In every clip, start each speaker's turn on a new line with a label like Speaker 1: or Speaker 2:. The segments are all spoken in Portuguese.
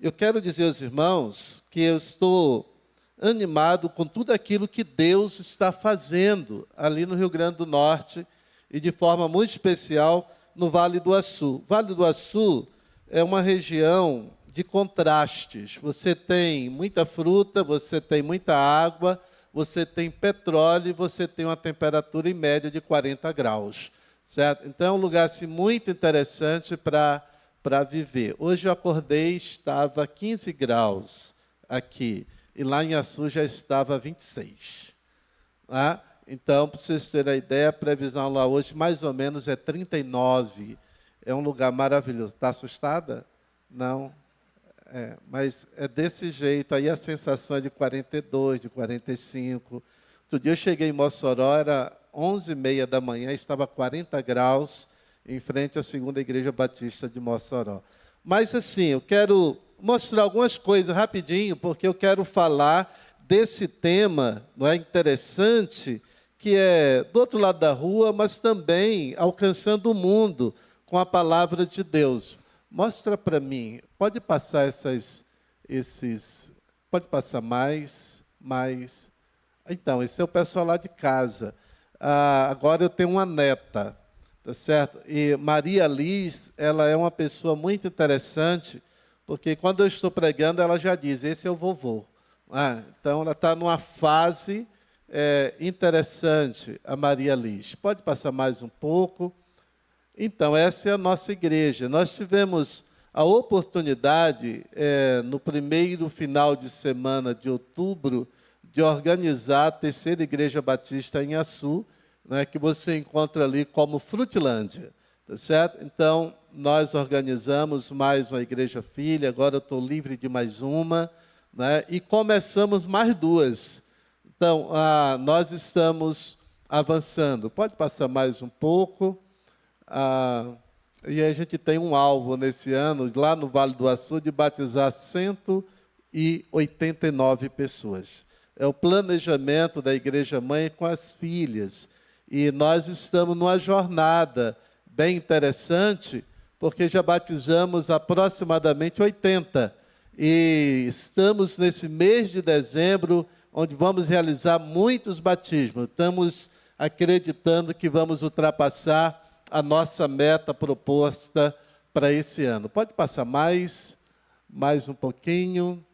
Speaker 1: eu quero dizer aos irmãos que eu estou animado com tudo aquilo que Deus está fazendo ali no Rio Grande do Norte e de forma muito especial no Vale do Açu. Vale do Açu é uma região de contrastes. Você tem muita fruta, você tem muita água, você tem petróleo e você tem uma temperatura em média de 40 graus. Certo? Então é um lugar assim, muito interessante para viver. Hoje eu acordei, estava 15 graus aqui, e lá em Açu já estava 26. Tá? Então, para vocês terem a ideia, a previsão lá hoje mais ou menos é 39. É um lugar maravilhoso. Está assustada? Não. Mas é desse jeito. Aí a sensação é de 42, de 45. Outro dia eu cheguei em Mossoró, era 11h30 da manhã, estava 40 graus, em frente à segunda Igreja Batista de Mossoró. Mas, assim, eu quero mostrar algumas coisas rapidinho, porque eu quero falar desse tema, não é interessante, que é do outro lado da rua, mas também alcançando o mundo com a palavra de Deus. Mostra para mim, pode passar pode passar mais. Então, esse é o pessoal lá de casa. Agora eu tenho uma neta, tá certo? E Maria Liz, ela é uma pessoa muito interessante, porque quando eu estou pregando, ela já diz, esse é o vovô. Então, ela está numa fase interessante, a Maria Liz. Pode passar mais um pouco? Então, essa é a nossa igreja. Nós tivemos a oportunidade, no primeiro final de semana de outubro, de organizar a terceira Igreja Batista em Açu, né, que você encontra ali como Frutilândia. Tá certo? Então, nós organizamos mais uma igreja filha, agora eu estou livre de mais uma, né, e começamos mais duas. Então, nós estamos avançando. Pode passar mais um pouco. E a gente tem um alvo nesse ano, lá no Vale do Açu, de batizar 189 pessoas. É o planejamento da Igreja Mãe com as filhas. E nós estamos numa jornada bem interessante, porque já batizamos aproximadamente 80. E estamos nesse mês de dezembro, onde vamos realizar muitos batismos. Estamos acreditando que vamos ultrapassar a nossa meta proposta para esse ano. Pode passar mais um pouquinho,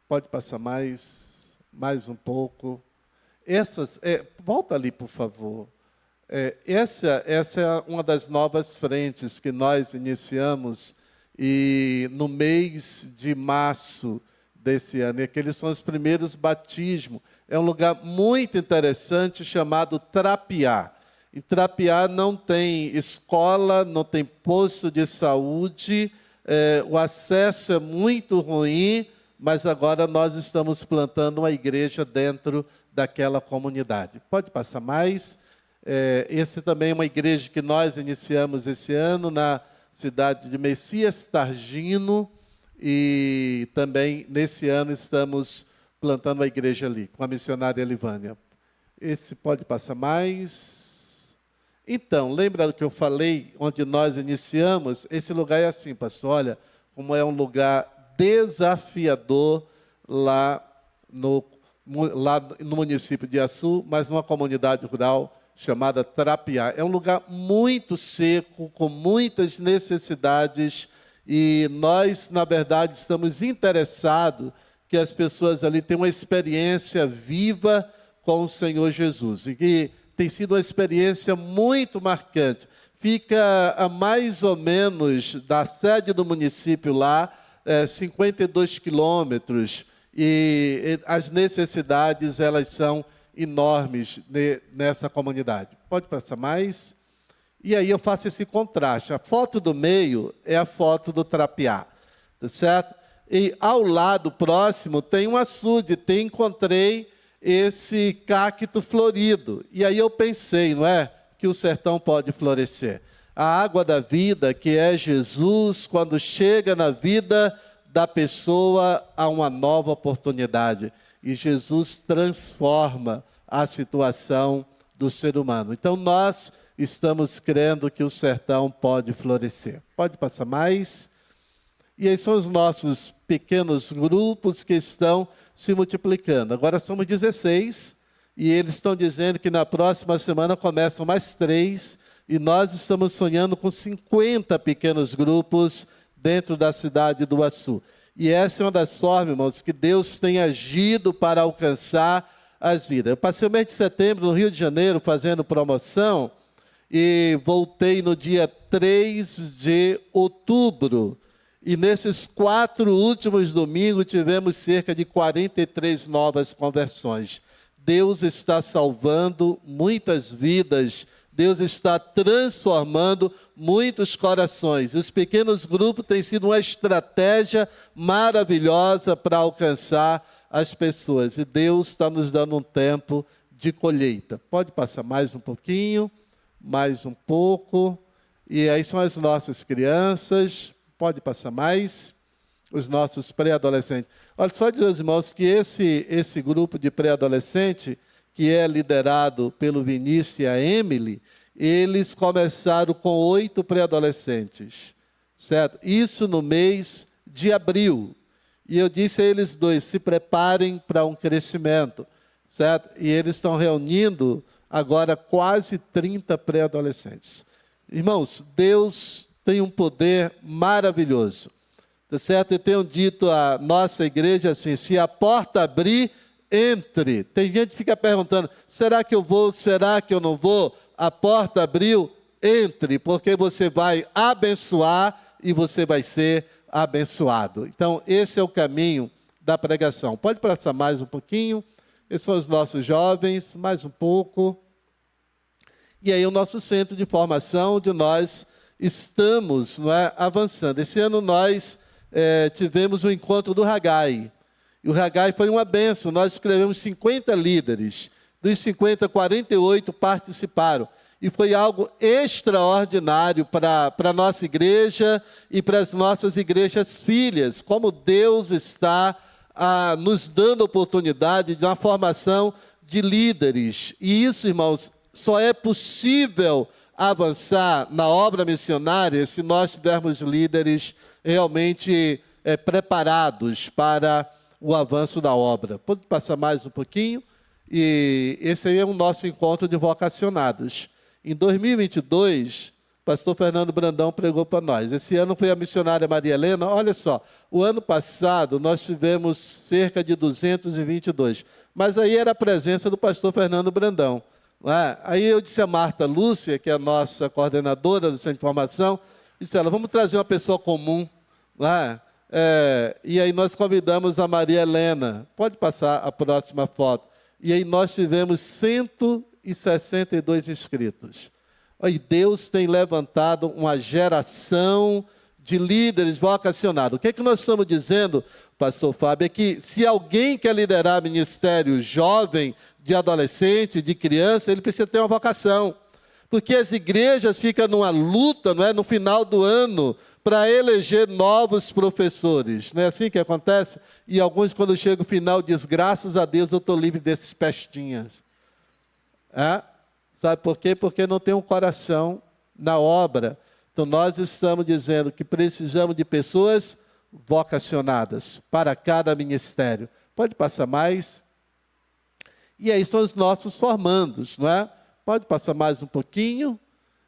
Speaker 1: pode passar mais um pouco. Volta ali, por favor. Essa é uma das novas frentes que nós iniciamos e no mês de março desse ano. E aqueles são os primeiros batismos. É um lugar muito interessante chamado Trapiá. Em Trapiá não tem escola, não tem posto de saúde, o acesso é muito ruim, mas agora nós estamos plantando uma igreja dentro daquela comunidade. Pode passar mais. Essa também é uma igreja que nós iniciamos esse ano na cidade de Messias Targino, e também nesse ano estamos plantando uma igreja ali, com a missionária Livânia. Esse pode passar mais. Então, lembra do que eu falei, onde nós iniciamos? Esse lugar é assim, pastor, olha, como é um lugar desafiador lá no município de Açu, mas numa comunidade rural chamada Trapiá. É um lugar muito seco, com muitas necessidades, e nós, na verdade, estamos interessados que as pessoas ali tenham uma experiência viva com o Senhor Jesus, e que tem sido uma experiência muito marcante. Fica a mais ou menos da sede do município lá, 52 quilômetros, e as necessidades elas são enormes nessa comunidade. Pode passar mais? E aí eu faço esse contraste. A foto do meio é a foto do Trapiá, tá certo? E ao lado próximo tem um açude, encontrei esse cacto florido. E aí eu pensei, não é, que o sertão pode florescer. A água da vida, que é Jesus, quando chega na vida da pessoa, há uma nova oportunidade. E Jesus transforma a situação do ser humano. Então nós estamos crendo que o sertão pode florescer. Pode passar mais. E aí são os nossos pequenos grupos que estão se multiplicando. Agora somos 16, e eles estão dizendo que na próxima semana começam mais 3, e nós estamos sonhando com 50 pequenos grupos dentro da cidade do Açu. E essa é uma das formas, irmãos, que Deus tem agido para alcançar as vidas. Eu passei o mês de setembro no Rio de Janeiro fazendo promoção, e voltei no dia 3 de outubro. E nesses 4 últimos domingos tivemos cerca de 43 novas conversões. Deus está salvando muitas vidas, Deus está transformando muitos corações. Os pequenos grupos têm sido uma estratégia maravilhosa para alcançar as pessoas. E Deus está nos dando um tempo de colheita. Pode passar mais um pouquinho, mais um pouco. E aí são as nossas crianças. Pode passar mais, os nossos pré-adolescentes. Olha, só dizer aos irmãos que esse grupo de pré-adolescente, que é liderado pelo Vinícius e a Emily, eles começaram com 8 pré-adolescentes, certo? Isso no mês de abril. E eu disse a eles dois, se preparem para um crescimento, certo? E eles estão reunindo agora quase 30 pré-adolescentes. Irmãos, Deus tem um poder maravilhoso, tá certo? Eu tenho dito à nossa igreja assim, se a porta abrir, entre. Tem gente que fica perguntando, será que eu vou, será que eu não vou? A porta abriu, entre, porque você vai abençoar e você vai ser abençoado. Então, esse é o caminho da pregação. Pode passar mais um pouquinho, esses são os nossos jovens, mais um pouco. E aí o nosso centro de formação, onde nós estamos, não é, avançando. Esse ano nós tivemos o encontro do Haggai. E o Haggai foi uma bênção. Nós escrevemos 50 líderes. Dos 50, 48 participaram. E foi algo extraordinário para a nossa igreja e para as nossas igrejas filhas. Como Deus está nos dando oportunidade de uma formação de líderes. E isso, irmãos, só é possível avançar na obra missionária se nós tivermos líderes realmente preparados para o avanço da obra. Pode passar mais um pouquinho? E esse aí é o nosso encontro de vocacionados. Em 2022, o pastor Fernando Brandão pregou para nós. Esse ano foi a missionária Maria Helena. Olha só, o ano passado nós tivemos cerca de 222. Mas aí era a presença do pastor Fernando Brandão. Aí eu disse a Marta Lúcia, que é a nossa coordenadora do Centro de Formação, disse ela, vamos trazer uma pessoa comum. E aí nós convidamos a Maria Helena. Pode passar a próxima foto. E aí nós tivemos 162 inscritos. E Deus tem levantado uma geração de líderes vocacionados. O que é que nós estamos dizendo, pastor Fábio? É que se alguém quer liderar ministério jovem, de adolescente, de criança, ele precisa ter uma vocação. Porque as igrejas ficam numa luta, não é, no final do ano, para eleger novos professores. Não é assim que acontece? E alguns, quando chega o final, dizem, graças a Deus eu estou livre desses pestinhas. Sabe por quê? Porque não tem um coração na obra. Então, nós estamos dizendo que precisamos de pessoas vocacionadas para cada ministério. Pode passar mais? E aí são os nossos formandos, não é? Pode passar mais um pouquinho?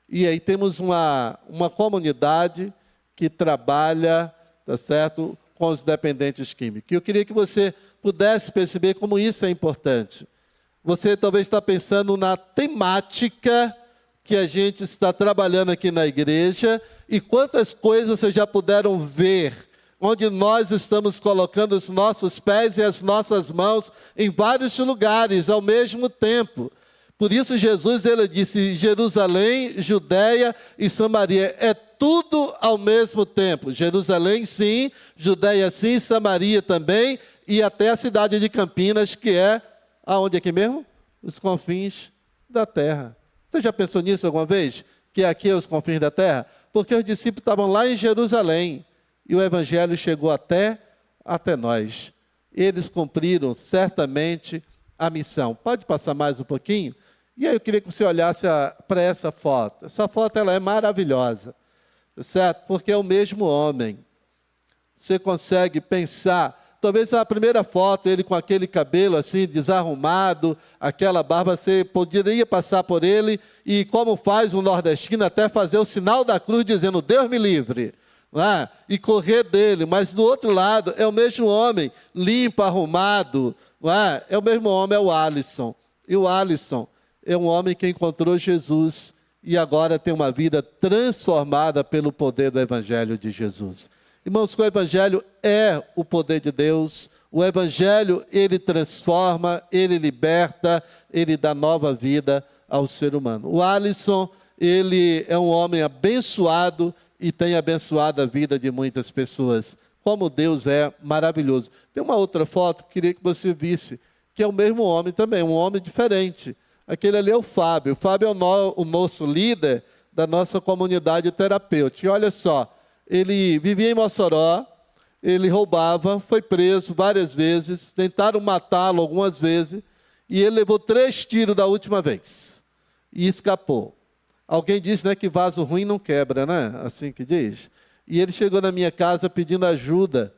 Speaker 1: E aí temos uma comunidade que trabalha, tá certo, com os dependentes químicos. Eu queria que você pudesse perceber como isso é importante. Você talvez está pensando na temática que a gente está trabalhando aqui na igreja e quantas coisas vocês já puderam ver, onde nós estamos colocando os nossos pés e as nossas mãos em vários lugares ao mesmo tempo. Por isso Jesus ele disse, Jerusalém, Judeia e Samaria, é tudo ao mesmo tempo. Jerusalém sim, Judeia sim, Samaria também, e até a cidade de Campinas, que é, aonde aqui mesmo? Os confins da terra. Você já pensou nisso alguma vez? Que aqui é os confins da terra? Porque os discípulos estavam lá em Jerusalém, e o evangelho chegou até nós. Eles cumpriram certamente a missão. Pode passar mais um pouquinho? E aí eu queria que você olhasse para essa foto. Essa foto ela é maravilhosa, certo? Porque é o mesmo homem. Você consegue pensar, talvez a primeira foto, ele com aquele cabelo assim, desarrumado, aquela barba, você poderia passar por ele e, como faz um nordestino, até fazer o sinal da cruz dizendo, Deus me livre, não é? E correr dele. Mas do outro lado, é o mesmo homem, limpo, arrumado, não é? É o mesmo homem, é o Alisson. E o Alisson é um homem que encontrou Jesus e agora tem uma vida transformada pelo poder do Evangelho de Jesus. Irmãos, o Evangelho é o poder de Deus. O Evangelho, ele transforma, ele liberta, ele dá nova vida ao ser humano. O Alisson, ele é um homem abençoado e tem abençoado a vida de muitas pessoas. Como Deus é maravilhoso. Tem uma outra foto que eu queria que você visse, que é o mesmo homem também, um homem diferente. Aquele ali é o Fábio. O Fábio é o nosso líder da nossa comunidade terapêutica. E olha só, ele vivia em Mossoró, ele roubava, foi preso várias vezes, tentaram matá-lo algumas vezes, e ele levou 3 tiros da última vez, e escapou. Alguém disse, né, que vaso ruim não quebra, né? Assim que diz. E ele chegou na minha casa pedindo ajuda,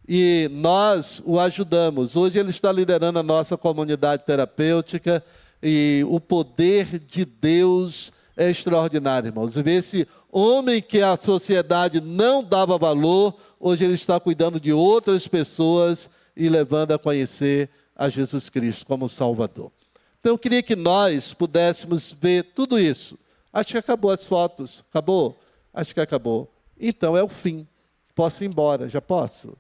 Speaker 1: e nós o ajudamos. Hoje ele está liderando a nossa comunidade terapêutica, e o poder de Deus é extraordinário, irmãos. E ver esse homem que a sociedade não dava valor, hoje ele está cuidando de outras pessoas e levando a conhecer a Jesus Cristo como Salvador. Então eu queria que nós pudéssemos ver tudo isso. Acho que acabou as fotos. Acabou? Acho que acabou. Então é o fim. Posso ir embora? Já posso?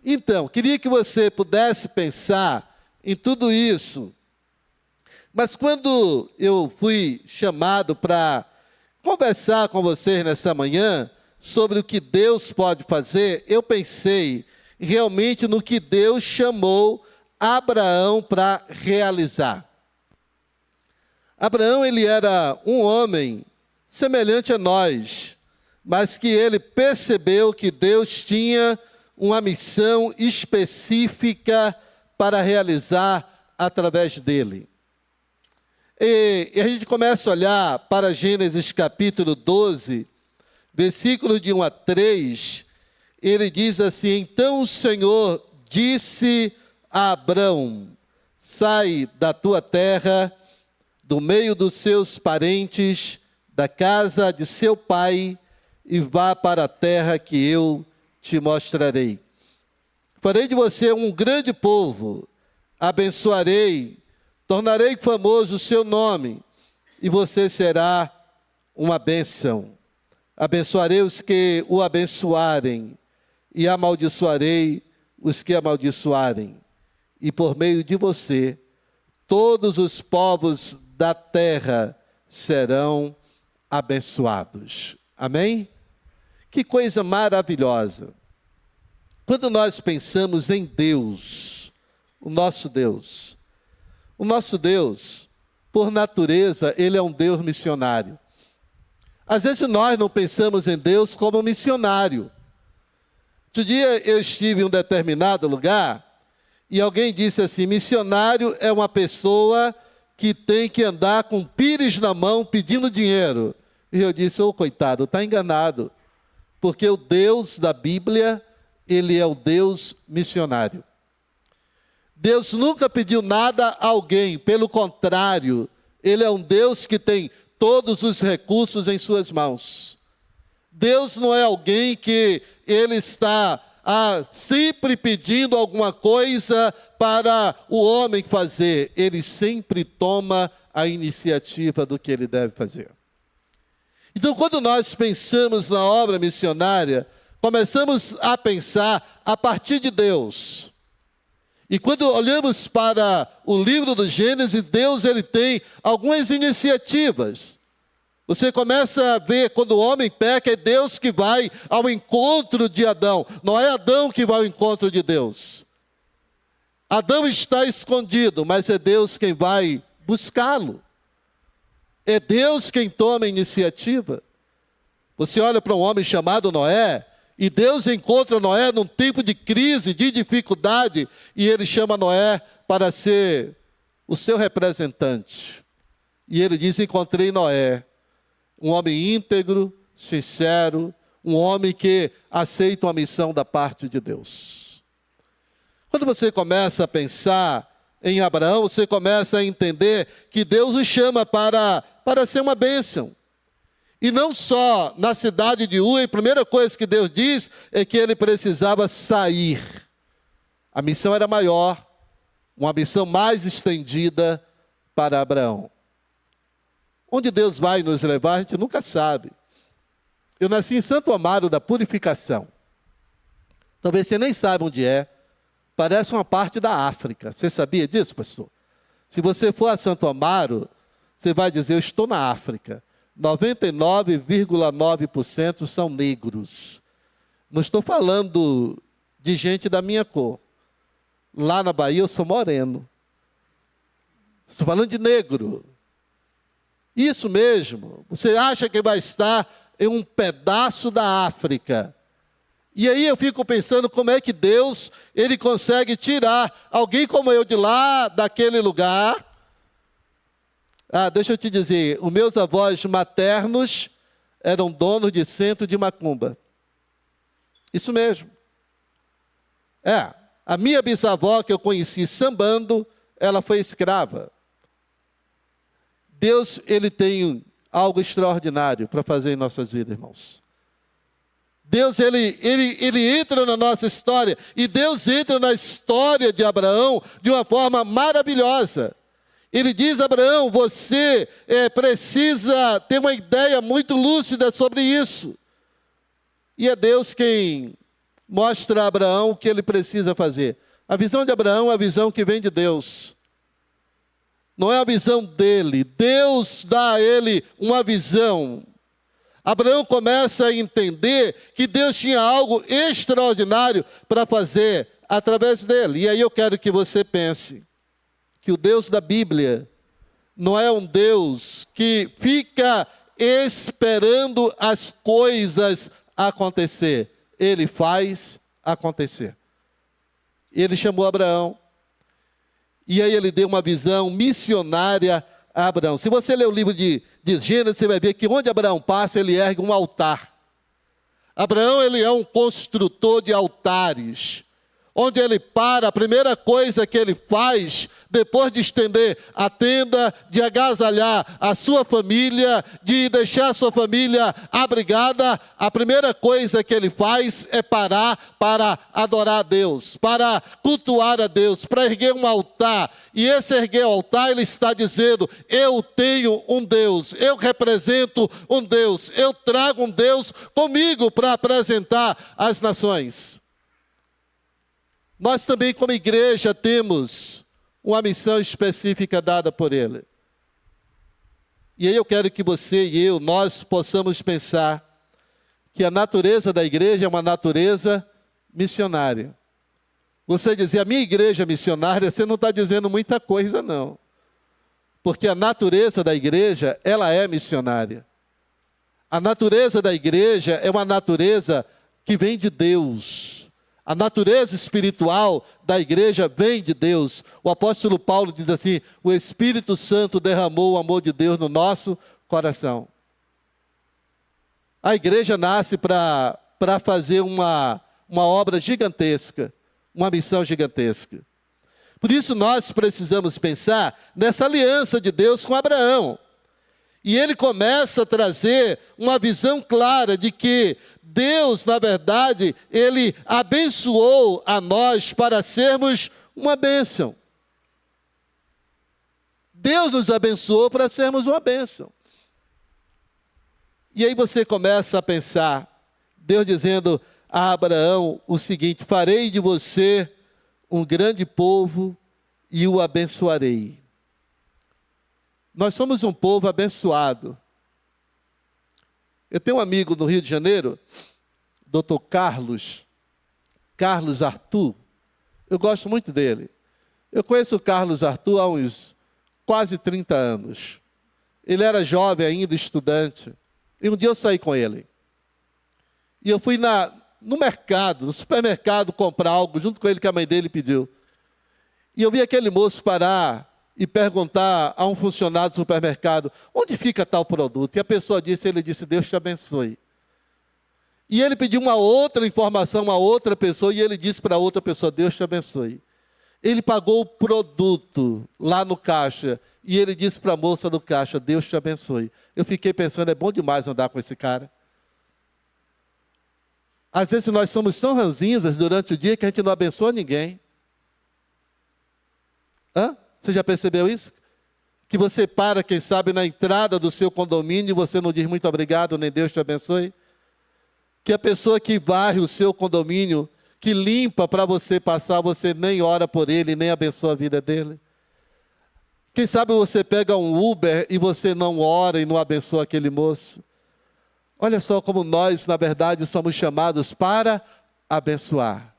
Speaker 1: Então, queria que você pudesse pensar em tudo isso. Mas quando eu fui chamado para conversar com vocês nessa manhã sobre o que Deus pode fazer, eu pensei realmente no que Deus chamou Abraão para realizar. Abraão, ele era um homem semelhante a nós, mas que ele percebeu que Deus tinha uma missão específica para realizar através dele. E a gente começa a olhar para Gênesis capítulo 12, versículo de 1 a 3, ele diz assim, então o Senhor disse a Abrão, sai da tua terra, do meio dos seus parentes, da casa de seu pai, e vá para a terra que eu te mostrarei. Farei de você um grande povo, abençoarei, tornarei famoso o seu nome, e você será uma bênção. Abençoarei os que o abençoarem, e amaldiçoarei os que amaldiçoarem. E por meio de você, todos os povos da terra serão abençoados. Amém? Que coisa maravilhosa. Quando nós pensamos em Deus, o nosso Deus, por natureza, ele é um Deus missionário. Às vezes nós não pensamos em Deus como missionário. Outro dia eu estive em um determinado lugar e alguém disse assim, missionário é uma pessoa que tem que andar com pires na mão pedindo dinheiro. E eu disse, coitado, está enganado. Porque o Deus da Bíblia, ele é o Deus missionário. Deus nunca pediu nada a alguém, pelo contrário, ele é um Deus que tem todos os recursos em suas mãos. Deus não é alguém que ele está sempre pedindo alguma coisa para o homem fazer. Ele sempre toma a iniciativa do que ele deve fazer. Então, quando nós pensamos na obra missionária, começamos a pensar a partir de Deus. E quando olhamos para o livro do Gênesis, Deus ele tem algumas iniciativas. Você começa a ver, quando o homem peca, é Deus que vai ao encontro de Adão. Não é Adão que vai ao encontro de Deus. Adão está escondido, mas é Deus quem vai buscá-lo. É Deus quem toma a iniciativa. Você olha para um homem chamado Noé, e Deus encontra Noé num tempo de crise, de dificuldade, e ele chama Noé para ser o seu representante. E ele diz: encontrei Noé, um homem íntegro, sincero, um homem que aceita uma missão da parte de Deus. Quando você começa a pensar em Abraão, você começa a entender que Deus o chama para ser uma bênção. E não só na cidade de Ur, a primeira coisa que Deus diz é que ele precisava sair. A missão era maior, uma missão mais estendida para Abraão. Onde Deus vai nos levar, a gente nunca sabe. Eu nasci em Santo Amaro da Purificação. Talvez você nem saiba onde é. Parece uma parte da África. Você sabia disso, pastor? Se você for a Santo Amaro, você vai dizer: eu estou na África. 99,9% são negros. Não estou falando de gente da minha cor. Lá na Bahia eu sou moreno. Estou falando de negro. Isso mesmo. Você acha que vai estar em um pedaço da África. E aí eu fico pensando como é que Deus, ele consegue tirar alguém como eu de lá, daquele lugar. Deixa eu te dizer, os meus avós maternos eram donos de centro de macumba. Isso mesmo. A minha bisavó que eu conheci sambando, ela foi escrava. Deus, ele tem algo extraordinário para fazer em nossas vidas, irmãos. Deus, ele entra na nossa história, e Deus entra na história de Abraão de uma forma maravilhosa. Ele diz: Abraão, você precisa ter uma ideia muito lúcida sobre isso. E é Deus quem mostra a Abraão o que ele precisa fazer. A visão de Abraão é a visão que vem de Deus. Não é a visão dele. Deus dá a ele uma visão. Abraão começa a entender que Deus tinha algo extraordinário para fazer através dele. E aí eu quero que você pense que o Deus da Bíblia não é um Deus que fica esperando as coisas acontecer. Ele faz acontecer. Ele chamou Abraão. E aí ele deu uma visão missionária a Abraão. Se você ler o livro de Gênesis, você vai ver que onde Abraão passa, ele ergue um altar. Abraão, ele é um construtor de altares. Onde ele para, a primeira coisa que ele faz, depois de estender a tenda, de agasalhar a sua família, de deixar a sua família abrigada, a primeira coisa que ele faz é parar para adorar a Deus, para cultuar a Deus, para erguer um altar. E esse erguer o altar, ele está dizendo: eu tenho um Deus, eu represento um Deus, eu trago um Deus comigo para apresentar às nações. Nós também, como igreja, temos uma missão específica dada por Ele. E aí eu quero que você e eu, nós possamos pensar que a natureza da igreja é uma natureza missionária. Você dizer: a minha igreja é missionária, você não está dizendo muita coisa, não. Porque a natureza da igreja, ela é missionária. A natureza da igreja é uma natureza que vem de Deus. A natureza espiritual da igreja vem de Deus. O apóstolo Paulo diz assim: o Espírito Santo derramou o amor de Deus no nosso coração. A igreja nasce para fazer uma obra gigantesca, uma missão gigantesca. Por isso nós precisamos pensar nessa aliança de Deus com Abraão. E ele começa a trazer uma visão clara de que Deus, na verdade, ele abençoou a nós para sermos uma bênção. Deus nos abençoou para sermos uma bênção. E aí você começa a pensar, Deus dizendo a Abraão o seguinte: farei de você um grande povo e o abençoarei. Nós somos um povo abençoado. Eu tenho um amigo no Rio de Janeiro, Dr. Carlos Arthur. Eu gosto muito dele. Eu conheço o Carlos Arthur há uns quase 30 anos. Ele era jovem ainda, estudante. E um dia eu saí com ele. E eu fui no mercado, no supermercado, comprar algo junto com ele que a mãe dele pediu. E eu vi aquele moço parar e perguntar a um funcionário do supermercado, onde fica tal produto? E a pessoa disse, ele disse, Deus te abençoe. E ele pediu uma outra informação a outra pessoa, e ele disse para outra pessoa, Deus te abençoe. Ele pagou o produto lá no caixa, e ele disse para a moça do caixa, Deus te abençoe. Eu fiquei pensando, é bom demais andar com esse cara. Às vezes nós somos tão ranzinhas durante o dia que a gente não abençoa ninguém. Você já percebeu isso? Que você para, quem sabe, na entrada do seu condomínio e você não diz muito obrigado, nem Deus te abençoe? Que a pessoa que varre o seu condomínio, que limpa para você passar, você nem ora por ele, nem abençoa a vida dele? Quem sabe você pega um Uber e você não ora e não abençoa aquele moço? Olha só como nós, na verdade, somos chamados para abençoar.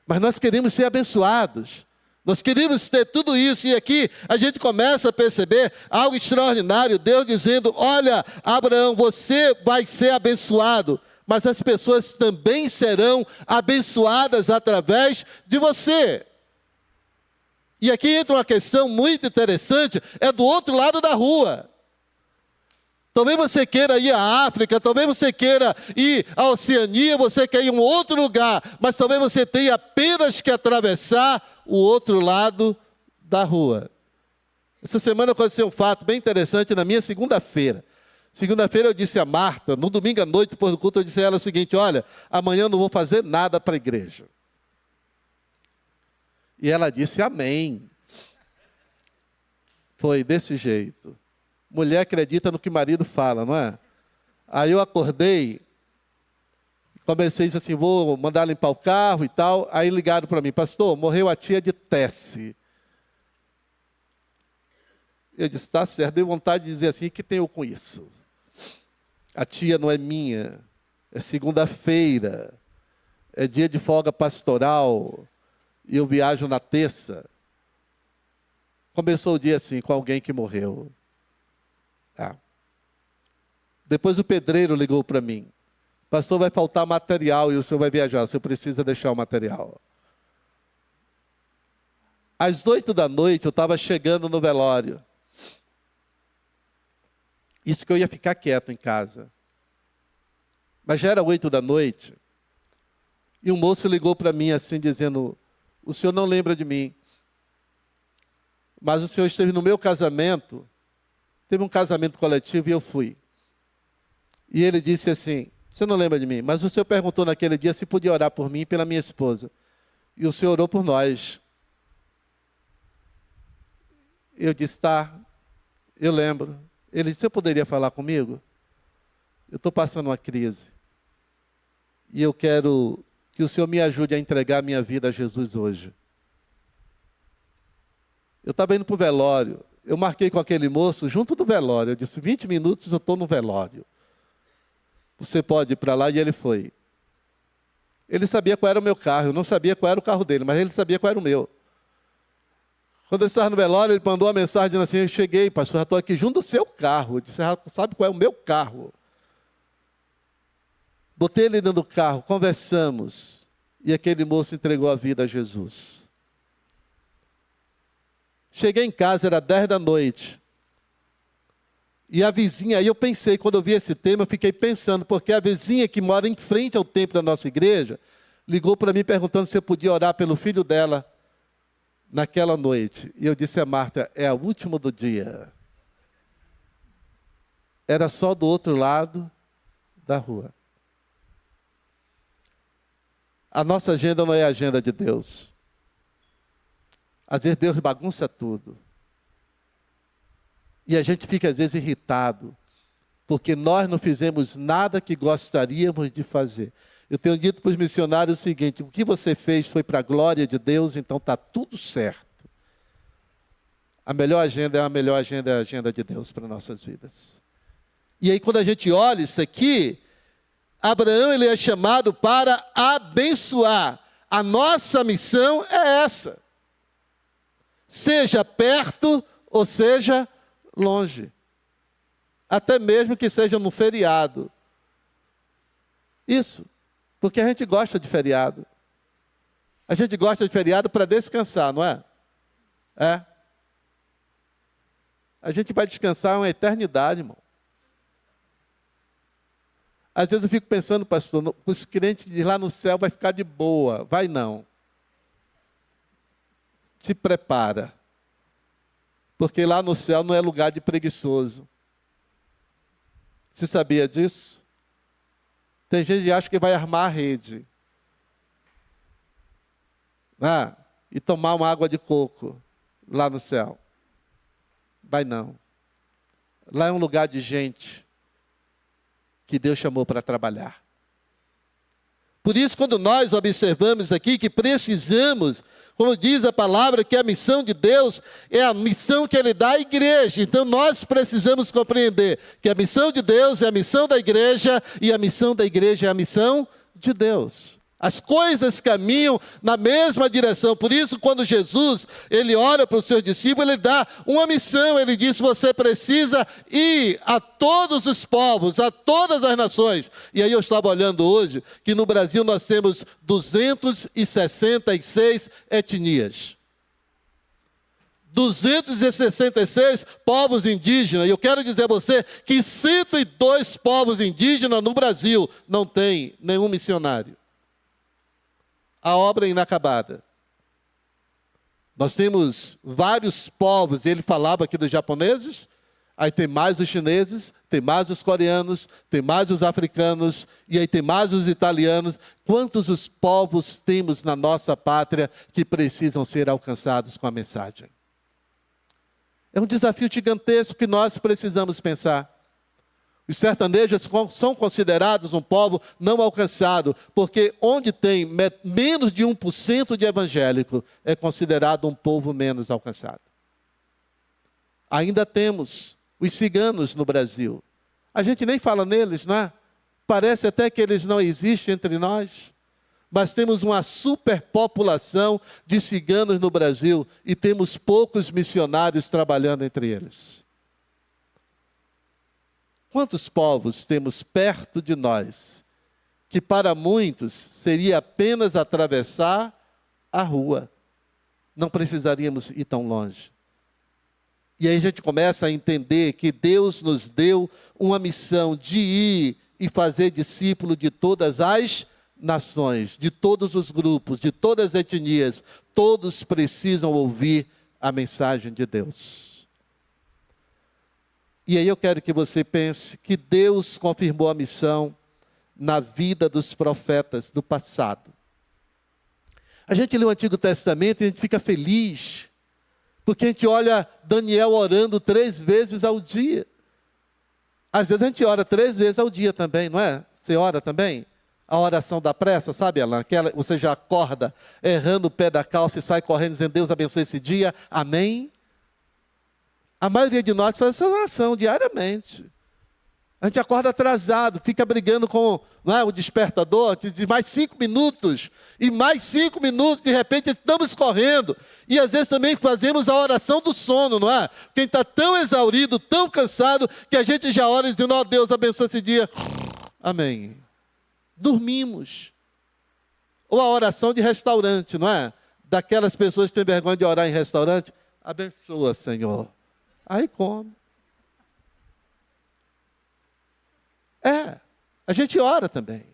Speaker 1: Mas nós queremos ser abençoados. Nós queríamos ter tudo isso, e aqui a gente começa a perceber algo extraordinário, Deus dizendo, olha, Abraão, você vai ser abençoado, mas as pessoas também serão abençoadas através de você. E aqui entra uma questão muito interessante, é do outro lado da rua. Talvez você queira ir à África, talvez você queira ir à Oceania, você quer ir a um outro lugar, mas talvez você tenha apenas que atravessar o outro lado da rua. Essa semana aconteceu um fato bem interessante na minha segunda-feira. Segunda-feira eu disse a Marta, no domingo à noite, depois do culto, eu disse a ela o seguinte, olha, amanhã eu não vou fazer nada para a igreja. E ela disse amém. Foi desse jeito. Mulher acredita no que o marido fala, não é? Aí eu acordei, comecei a dizer assim, vou mandar limpar o carro e tal. Aí ligaram para mim, pastor, morreu a tia de Tesse. Eu disse, está certo, dei vontade de dizer assim, o que tenho eu com isso? A tia não é minha, é segunda-feira, é dia de folga pastoral, e eu viajo na terça. Começou o dia assim, com alguém que morreu. Depois o pedreiro ligou para mim. Pastor, vai faltar material e o senhor vai viajar, o senhor precisa deixar o material. Às 8 da noite eu estava chegando no velório. Isso que eu ia ficar quieto em casa. Mas já era 8 da noite. E um moço ligou para mim assim, dizendo, o senhor não lembra de mim. Mas o senhor esteve no meu casamento. Teve um casamento coletivo e eu fui. E ele disse assim, você não lembra de mim, mas o senhor perguntou naquele dia se podia orar por mim e pela minha esposa. E o senhor orou por nós. Eu disse, tá, eu lembro. Ele disse, você poderia falar comigo? Eu estou passando uma crise. E eu quero que o senhor me ajude a entregar a minha vida a Jesus hoje. Eu estava indo para o velório. Eu marquei com aquele moço junto do velório. Eu disse, 20 minutos eu estou no velório. Você pode ir para lá, e ele foi. Ele sabia qual era o meu carro, eu não sabia qual era o carro dele, mas ele sabia qual era o meu. Quando eu estava no velório, ele mandou uma mensagem dizendo assim, eu cheguei, pastor, já estou aqui junto do seu carro. Eu disse, sabe qual é o meu carro? Botei ele dentro do carro, conversamos, e aquele moço entregou a vida a Jesus. Cheguei em casa, era 10 da noite. E a vizinha, aí eu pensei, quando eu vi esse tema, eu fiquei pensando, porque a vizinha que mora em frente ao templo da nossa igreja, ligou para mim perguntando se eu podia orar pelo filho dela naquela noite. E eu disse a Marta, é a última do dia. Era só do outro lado da rua. A nossa agenda não é a agenda de Deus. Às vezes Deus bagunça tudo. E a gente fica às vezes irritado, porque nós não fizemos nada que gostaríamos de fazer. Eu tenho dito para os missionários o seguinte, o que você fez foi para a glória de Deus, então está tudo certo. A melhor agenda é a agenda de Deus para nossas vidas. E aí quando a gente olha isso aqui, Abraão ele é chamado para abençoar. A nossa missão é essa. Seja perto ou seja longe. Até mesmo que seja no feriado. Isso. Porque a gente gosta de feriado. A gente gosta de feriado para descansar, não é? É. A gente vai descansar uma eternidade, irmão. Às vezes eu fico pensando, pastor, os crentes de lá no céu vai ficar de boa. Vai não. Te prepara. Porque lá no céu não é lugar de preguiçoso. Você sabia disso? Tem gente que acha que vai armar a rede. E tomar uma água de coco lá no céu. Vai não. Lá é um lugar de gente que Deus chamou para trabalhar. Por isso, quando nós observamos aqui que precisamos, como diz a palavra, que a missão de Deus é a missão que Ele dá à igreja. Então, nós precisamos compreender que a missão de Deus é a missão da igreja e a missão da igreja é a missão de Deus. As coisas caminham na mesma direção. Por isso, quando Jesus, ele ora para os seus discípulos, ele dá uma missão. Ele diz, você precisa ir a todos os povos, a todas as nações. E aí eu estava olhando hoje, que no Brasil nós temos 266 etnias. 266 povos indígenas. E eu quero dizer a você que 102 povos indígenas no Brasil não tem nenhum missionário. A obra é inacabada. Nós temos vários povos, e ele falava aqui dos japoneses, aí tem mais os chineses, tem mais os coreanos, tem mais os africanos, e aí tem mais os italianos. Quantos os povos temos na nossa pátria que precisam ser alcançados com a mensagem? É um desafio gigantesco que nós precisamos pensar. Os sertanejos são considerados um povo não alcançado, porque onde tem menos de 1% de evangélico, é considerado um povo menos alcançado. Ainda temos os ciganos no Brasil. A gente nem fala neles, não é? Parece até que eles não existem entre nós. Mas temos uma superpopulação de ciganos no Brasil e temos poucos missionários trabalhando entre eles. Quantos povos temos perto de nós, que para muitos seria apenas atravessar a rua. Não precisaríamos ir tão longe. E aí a gente começa a entender que Deus nos deu uma missão de ir e fazer discípulo de todas as nações, de todos os grupos, de todas as etnias. Todos precisam ouvir a mensagem de Deus. E aí eu quero que você pense que Deus confirmou a missão na vida dos profetas do passado. A gente lê o Antigo Testamento e a gente fica feliz, porque a gente olha Daniel orando 3 vezes ao dia. Às vezes a gente ora 3 vezes ao dia também, não é? Você ora também? A oração da pressa, sabe, Alan? Aquela, você já acorda errando o pé da calça e sai correndo dizendo, Deus abençoe esse dia, amém? A maioria de nós faz essa oração diariamente. A gente acorda atrasado, fica brigando com o despertador, de mais 5 minutos, e mais 5 minutos, de repente estamos correndo. E às vezes também fazemos a oração do sono, não é? Quem está tão exaurido, tão cansado, que a gente já ora dizendo, ó Deus, abençoe esse dia. Amém. Dormimos. Ou a oração de restaurante, não é? Daquelas pessoas que têm vergonha de orar em restaurante. Abençoa, Senhor. Aí come. A gente ora também.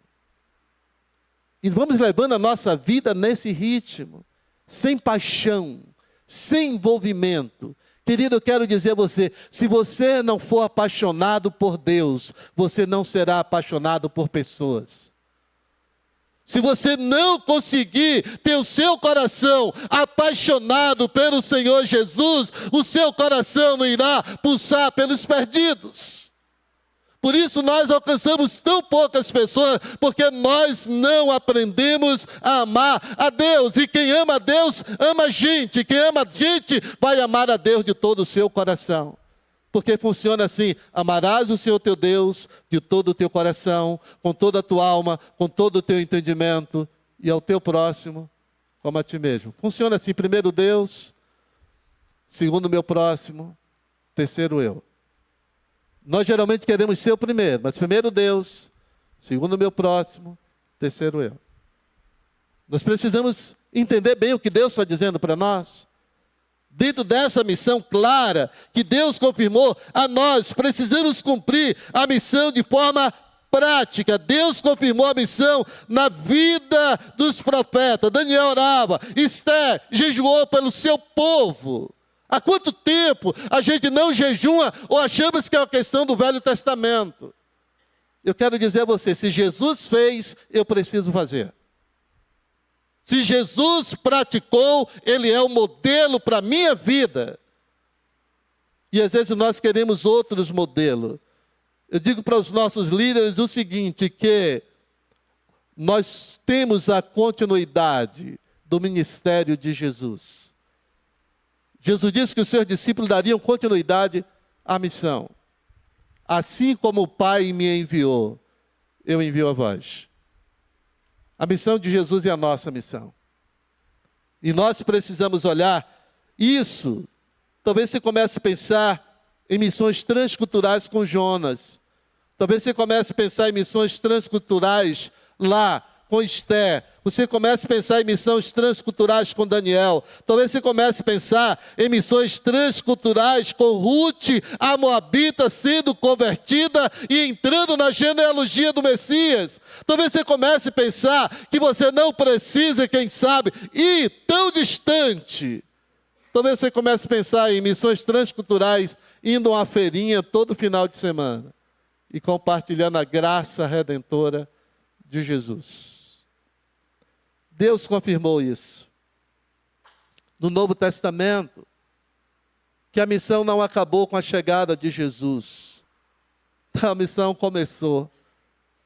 Speaker 1: E vamos levando a nossa vida nesse ritmo, sem paixão, sem envolvimento. Querido, eu quero dizer a você, se você não for apaixonado por Deus, você não será apaixonado por pessoas. Se você não conseguir ter o seu coração apaixonado pelo Senhor Jesus, o seu coração não irá pulsar pelos perdidos. Por isso nós alcançamos tão poucas pessoas, porque nós não aprendemos a amar a Deus. E quem ama a Deus, ama a gente. Quem ama a gente, vai amar a Deus de todo o seu coração. Porque funciona assim, amarás o Senhor teu Deus de todo o teu coração, com toda a tua alma, com todo o teu entendimento, e ao teu próximo, como a ti mesmo. Funciona assim, primeiro Deus, segundo meu próximo, terceiro eu. Nós geralmente queremos ser o primeiro, mas primeiro Deus, segundo meu próximo, terceiro eu. Nós precisamos entender bem o que Deus está dizendo para nós.
Speaker 2: Dentro dessa missão clara que Deus confirmou a nós, precisamos cumprir a missão de forma prática. Deus confirmou a missão na vida dos profetas. Daniel orava, Esther jejuou pelo seu povo. Há quanto tempo a gente não jejua ou achamos que é uma questão do Velho Testamento? Eu quero dizer a você, se Jesus fez, eu preciso fazer. Se Jesus praticou, Ele é o modelo para a minha vida. E às vezes nós queremos outros modelos. Eu digo para os nossos líderes o seguinte, que nós temos a continuidade do ministério de Jesus. Jesus disse que os seus discípulos dariam continuidade à missão. Assim como o Pai me enviou, eu envio a vós. A missão de Jesus é a nossa missão. E nós precisamos olhar isso. Talvez você comece a pensar em missões transculturais com Jonas. Talvez você comece a pensar em missões transculturais lá com Esther. Você comece a pensar em missões transculturais com Daniel. Talvez você comece a pensar em missões transculturais com Ruth, a Moabita, sendo convertida e entrando na genealogia do Messias. Talvez você comece a pensar que você não precisa, quem sabe, ir tão distante. Talvez você comece a pensar em missões transculturais, indo a uma feirinha todo final de semana e compartilhando a graça redentora de Jesus. Deus confirmou isso. No Novo Testamento, que a missão não acabou com a chegada de Jesus. A missão começou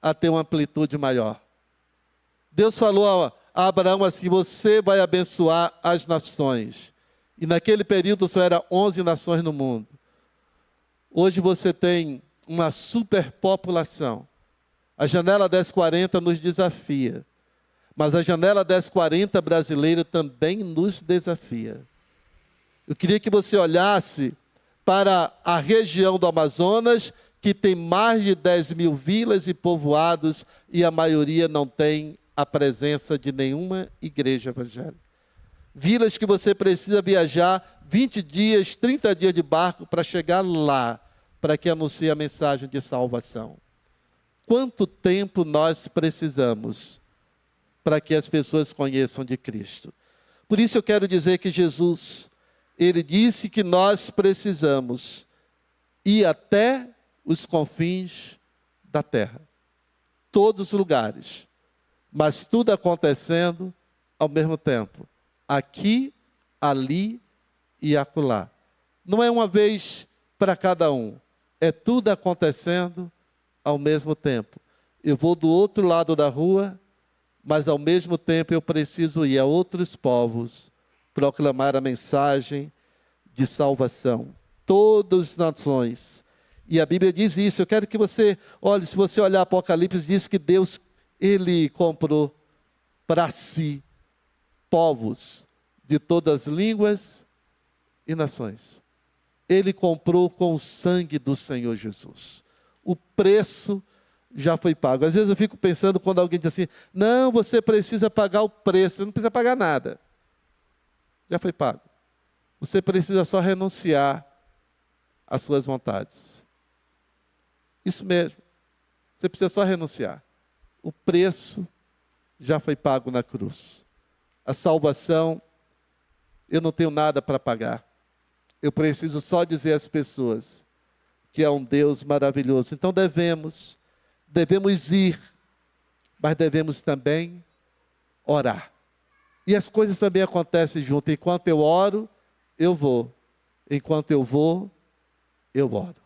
Speaker 2: a ter uma amplitude maior. Deus falou a Abraão assim, você vai abençoar as nações. E naquele período só eram 11 nações no mundo. Hoje você tem uma superpopulação. A janela 1040 nos desafia. Mas a janela 1040 brasileira também nos desafia. Eu queria que você olhasse para a região do Amazonas, que tem mais de 10 mil vilas e povoados, e a maioria não tem a presença de nenhuma igreja evangélica. Vilas que você precisa viajar 20 dias, 30 dias de barco para chegar lá, para que anuncie a mensagem de salvação. Quanto tempo nós precisamos para que as pessoas conheçam de Cristo? Por isso eu quero dizer que Jesus, Ele disse que nós precisamos ir até os confins da terra. Todos os lugares. Mas tudo acontecendo ao mesmo tempo. Aqui, ali e acolá. Não é uma vez para cada um. É tudo acontecendo ao mesmo tempo. Eu vou do outro lado da rua, mas ao mesmo tempo eu preciso ir a outros povos, proclamar a mensagem de salvação. Todas as nações. E a Bíblia diz isso. Eu quero que você olhe, se você olhar Apocalipse, diz que Deus, Ele comprou para si povos de todas as línguas e nações. Ele comprou com o sangue do Senhor Jesus. O preço já foi pago. Às vezes eu fico pensando quando alguém diz assim, não, você precisa pagar o preço. Você não precisa pagar nada. Já foi pago. Você precisa só renunciar às suas vontades. Isso mesmo. Você precisa só renunciar. O preço já foi pago na cruz. A salvação, eu não tenho nada para pagar. Eu preciso só dizer às pessoas que é um Deus maravilhoso. Então devemos ir, mas devemos também orar. E as coisas também acontecem junto. Enquanto eu oro, eu vou. Enquanto eu vou, eu oro.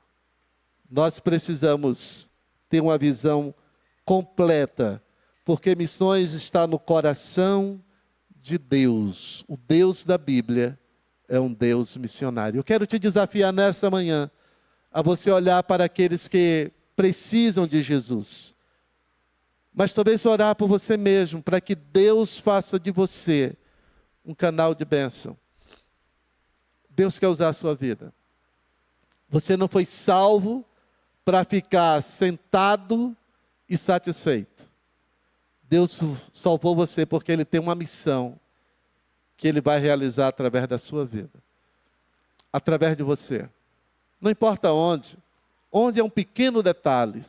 Speaker 2: Nós precisamos ter uma visão completa, porque missões está no coração de Deus. O Deus da Bíblia é um Deus missionário. Eu quero te desafiar nessa manhã a você olhar para aqueles que precisam de Jesus. Mas talvez orar por você mesmo, para que Deus faça de você um canal de bênção. Deus quer usar a sua vida. Você não foi salvo para ficar sentado e satisfeito. Deus salvou você porque Ele tem uma missão que Ele vai realizar através da sua vida.
Speaker 1: através de você. Não importa onde. Onde é um pequeno detalhe.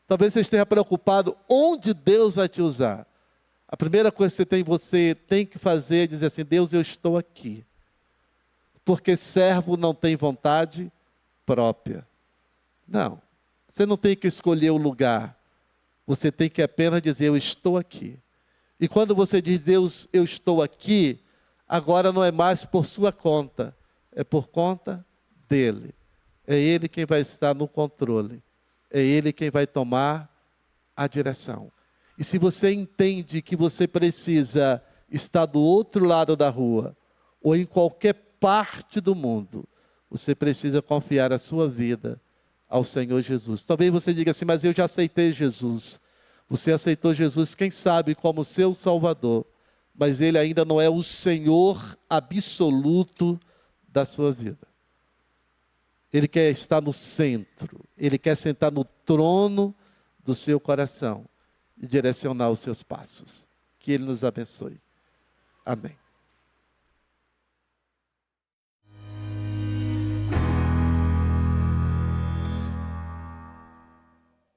Speaker 1: Talvez você esteja preocupado onde Deus vai te usar. A primeira coisa que você tem que fazer é dizer assim: Deus, eu estou aqui. Porque servo não tem vontade própria. Não. Você não tem que escolher o lugar. Você tem que apenas dizer: eu estou aqui. E quando você diz: Deus, eu estou aqui, agora não é mais por sua conta, é por conta dele. É ele quem vai estar no controle. É ele quem vai tomar a direção. E se você entende que você precisa estar do outro lado da rua, ou em qualquer parte do mundo, você precisa confiar a sua vida ao Senhor Jesus. Talvez você diga assim: mas eu já aceitei Jesus. Você aceitou Jesus, quem sabe, como seu Salvador, mas Ele ainda não é o Senhor absoluto da sua vida. Ele quer estar no centro, Ele quer sentar no trono do seu coração e direcionar os seus passos. Que Ele nos abençoe. Amém.